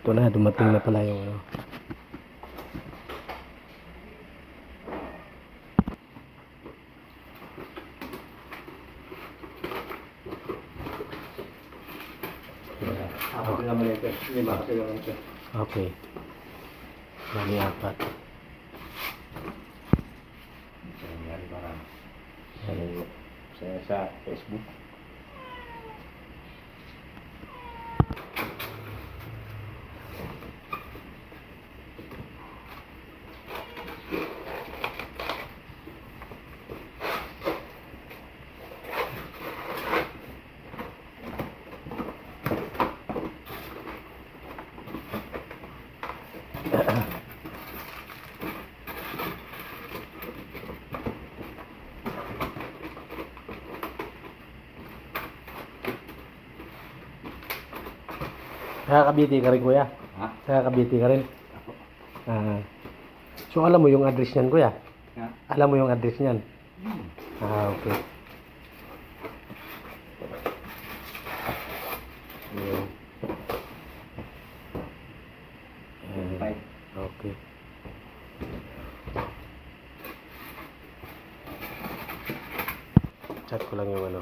Ito na, dumating na pala yung ano. Ako naman ito. 5 kilo naman ito. Okay. Bali 4. Nangyari parang Ayan. sa Facebook. Nakakabiti ka rin, kuya? Ha? Nakakabiti ka rin? Ako. So, alam mo yung address niyan, kuya? Ha? Alam mo yung address niyan? Hmm. Okay. Ayan. Ayan. Bye. Okay. Chat ko lang yung ano.